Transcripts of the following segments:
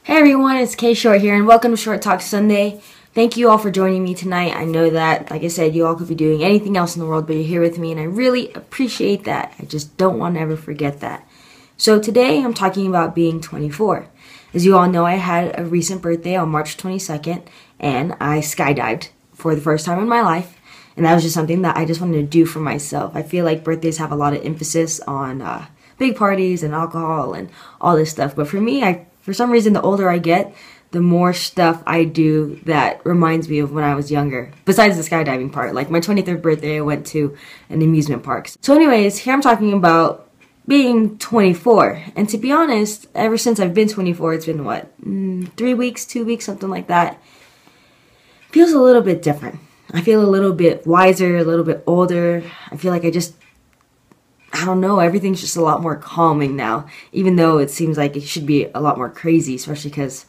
Hey everyone, it's K.Short here, and welcome to Short Talk Sunday. Thank you all for joining me tonight. I know that, like I said, you all could be doing anything else in the world, but you're here with me, and I really appreciate that. I just don't want to ever forget that. So today, I'm talking about being 24. As you all know, I had a recent birthday on March 22nd, and I skydived for the first time in my life, and that was just something that I just wanted to do for myself. I feel like birthdays have a lot of emphasis on big parties and alcohol and all this stuff, but for me, for some reason, the older I get, the more stuff I do that reminds me of when I was younger. Besides the skydiving part, like my 23rd birthday, I went to an amusement park. So anyways, here I'm talking about being 24. And to be honest, ever since I've been 24, it's been what, 3 weeks, 2 weeks, something like that. Feels a little bit different. I feel a little bit wiser, a little bit older. I feel like I don't know, everything's just a lot more calming now, even though it seems like it should be a lot more crazy, especially because,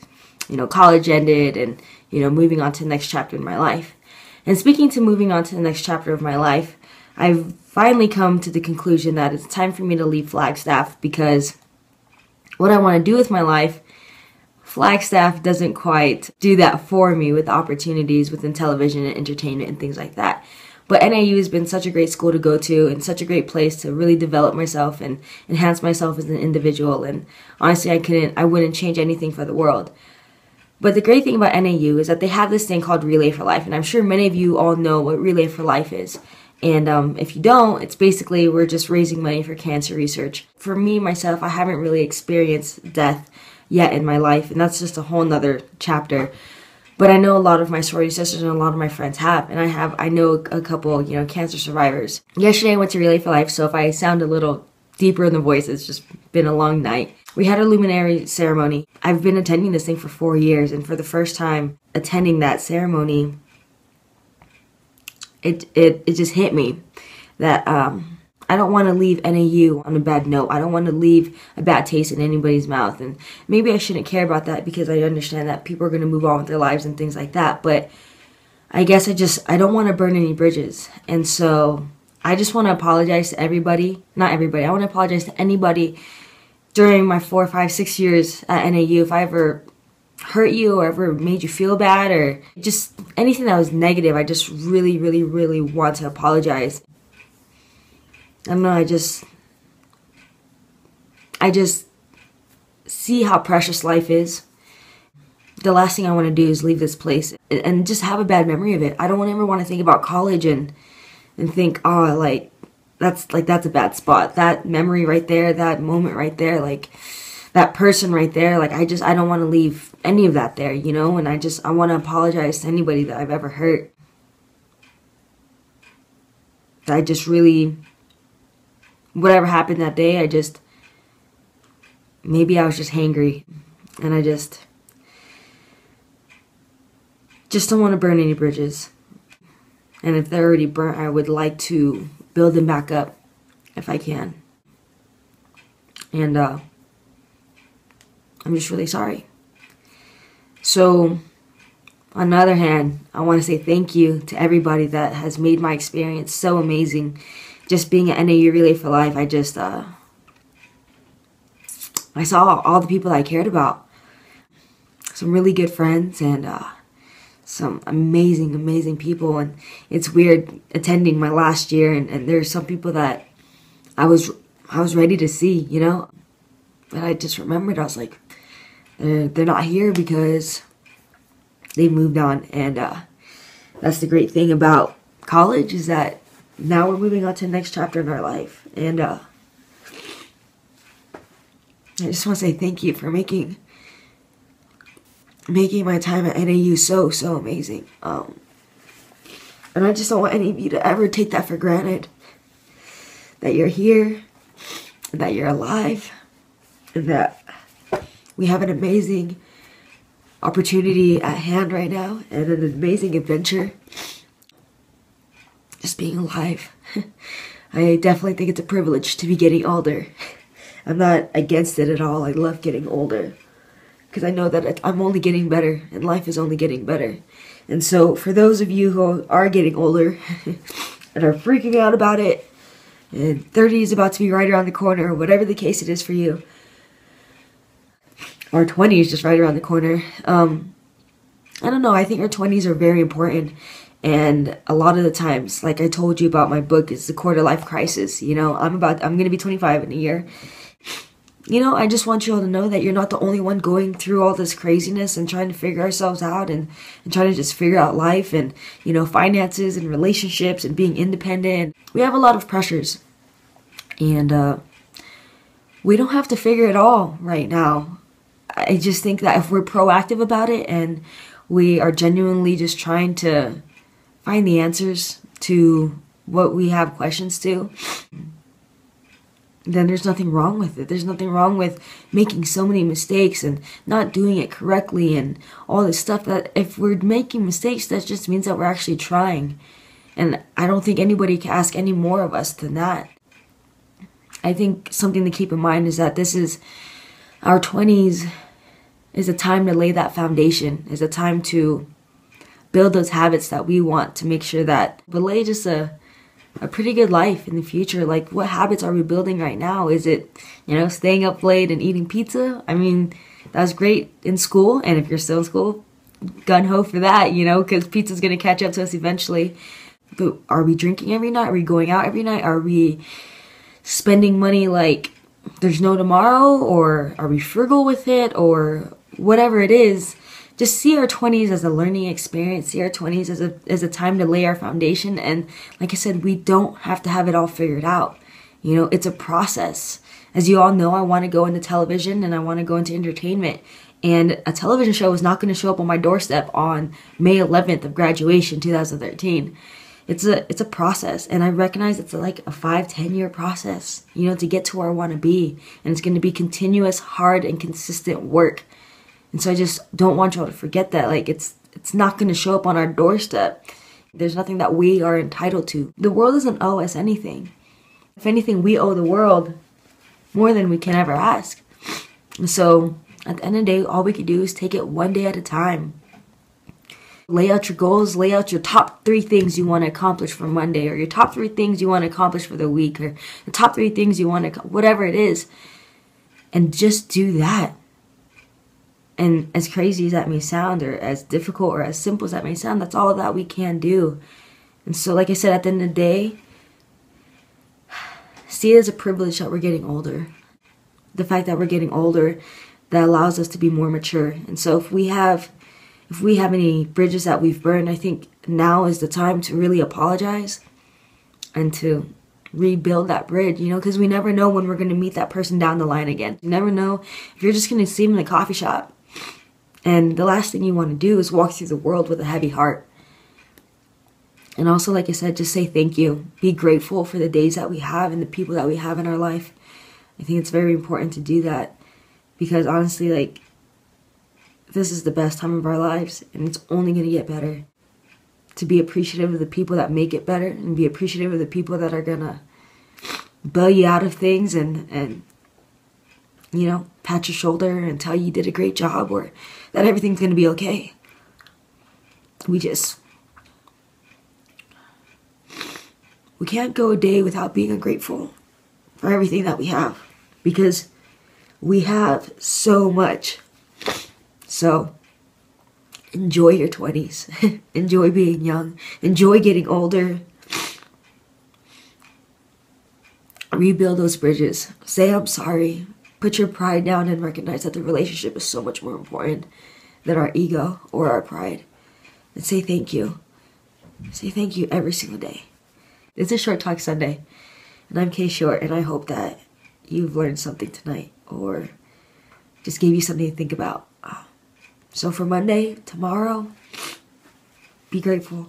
college ended and, moving on to the next chapter in my life. And speaking to moving on to the next chapter of my life, I've finally come to the conclusion that it's time for me to leave Flagstaff because what I want to do with my life, Flagstaff doesn't quite do that for me with opportunities within television and entertainment and things like that. But NAU has been such a great school to go to and such a great place to really develop myself and enhance myself as an individual. And honestly, I wouldn't change anything for the world. But the great thing about NAU is that they have this thing called Relay for Life. And I'm sure many of you all know what Relay for Life is. And if you don't, it's basically we're just raising money for cancer research. For me, myself, I haven't really experienced death yet in my life. And that's just a whole nother chapter. But I know a lot of my sorority sisters and a lot of my friends have. And I know a couple, cancer survivors. Yesterday I went to Relay for Life, so if I sound a little deeper in the voice, it's just been a long night. We had a luminary ceremony. I've been attending this thing for 4 years, and for the first time attending that ceremony, it just hit me that I don't want to leave NAU on a bad note. I don't want to leave a bad taste in anybody's mouth. And maybe I shouldn't care about that because I understand that people are going to move on with their lives and things like that. But I guess I don't want to burn any bridges. And so I just want to apologize to everybody. Not everybody. I want to apologize to anybody during my 4, 5, 6 years at NAU if I ever hurt you or ever made you feel bad or just anything that was negative. I just really, really, really want to apologize. I don't know, I just see how precious life is. The last thing I want to do is leave this place and just have a bad memory of it. I don't ever want to think about college and think, oh, that's a bad spot. That memory right there, that moment right there, that person right there, I don't want to leave any of that there, and I want to apologize to anybody that I've ever hurt. I just really... Whatever happened that day, maybe I was just hangry, and I just don't want to burn any bridges. And if they're already burnt, I would like to build them back up if I can. And I'm just really sorry. So, on the other hand, I want to say thank you to everybody that has made my experience so amazing. Just being at NAU Relay for Life, I saw all the people that I cared about. Some really good friends and some amazing, amazing people. And it's weird attending my last year and there's some people that I was ready to see, But I just remembered, I was like, they're not here because they moved on. And that's the great thing about college is that now we're moving on to the next chapter in our life. And I just want to say thank you for making my time at NAU so amazing. And I just don't want any of you to ever take that for granted. That you're here, and that you're alive, and that we have an amazing opportunity at hand right now, and an amazing adventure. Just being alive. I definitely think it's a privilege to be getting older. I'm not against it at all. I love getting older. Because I know that I'm only getting better. And life is only getting better. And so for those of you who are getting older and are freaking out about it, and 30 is about to be right around the corner, or whatever the case it is for you, our 20s just right around the corner. I don't know, I think our 20s are very important. And a lot of the times, like I told you about my book, it's the quarter life crisis. You know, I'm going to be 25 in a year. You know, I just want you all to know that you're not the only one going through all this craziness and trying to figure ourselves out and trying to just figure out life and, you know, finances and relationships and being independent. We have a lot of pressures. And we don't have to figure it all right now. I just think that if we're proactive about it and we are genuinely just trying to find the answers to what we have questions to, then there's nothing wrong with it. There's nothing wrong with making so many mistakes and not doing it correctly and all this stuff. That if we're making mistakes, that just means that we're actually trying. And I don't think anybody can ask any more of us than that. I think something to keep in mind is that this is our 20s is a time to lay that foundation, is a time to build those habits that we want to make sure that we lay just a pretty good life in the future. Like, what habits are we building right now? Is it, you know, staying up late and eating pizza? I mean, that was great in school, and if you're still in school, gun-ho for that, you know, because pizza's going to catch up to us eventually. But are we drinking every night? Are we going out every night? Are we spending money like there's no tomorrow? Or are we frugal with it? Or whatever it is. Just see our 20s as a learning experience. See our 20s as a time to lay our foundation. And like I said, we don't have to have it all figured out. You know, it's a process. As you all know, I want to go into television and I want to go into entertainment. And a television show is not going to show up on my doorstep on May 11th of graduation 2013. It's a process. And I recognize it's like a 5-10 year process, you know, to get to where I want to be. And it's going to be continuous, hard, and consistent work. And so I just don't want y'all to forget that. Like, it's not going to show up on our doorstep. There's nothing that we are entitled to. The world doesn't owe us anything. If anything, we owe the world more than we can ever ask. And so at the end of the day, all we can do is take it one day at a time. Lay out your goals, lay out your top 3 things you want to accomplish for Monday, or your top 3 things you want to accomplish for the week, or the top 3 things you want to, whatever it is. And just do that. And as crazy as that may sound, or as difficult or as simple as that may sound, that's all that we can do. And so, like I said, at the end of the day, see it as a privilege that we're getting older. The fact that we're getting older, that allows us to be more mature. And so if we have any bridges that we've burned, I think now is the time to really apologize and to rebuild that bridge, you know, because we never know when we're going to meet that person down the line again. You never know if you're just going to see them in a coffee shop. And the last thing you want to do is walk through the world with a heavy heart. And also, like I said, just say thank you. Be grateful for the days that we have and the people that we have in our life. I think it's very important to do that. Because honestly, like, this is the best time of our lives. And it's only going to get better. To be appreciative of the people that make it better. And be appreciative of the people that are going to bail you out of things and you know, pat your shoulder and tell you did a great job or that everything's going to be okay. We can't go a day without being grateful for everything that we have, because we have so much. So enjoy your 20s. Enjoy being young. Enjoy getting older. Rebuild those bridges. Say I'm sorry. Put your pride down and recognize that the relationship is so much more important than our ego or our pride. And say thank you. Say thank you every single day. It's a Short Talk Sunday. And I'm K.Short, and I hope that you've learned something tonight or just gave you something to think about. So for Monday, tomorrow, be grateful.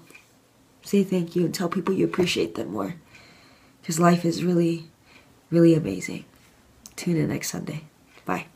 Say thank you and tell people you appreciate them more. Because life is really, really amazing. Tune in next Sunday. Bye.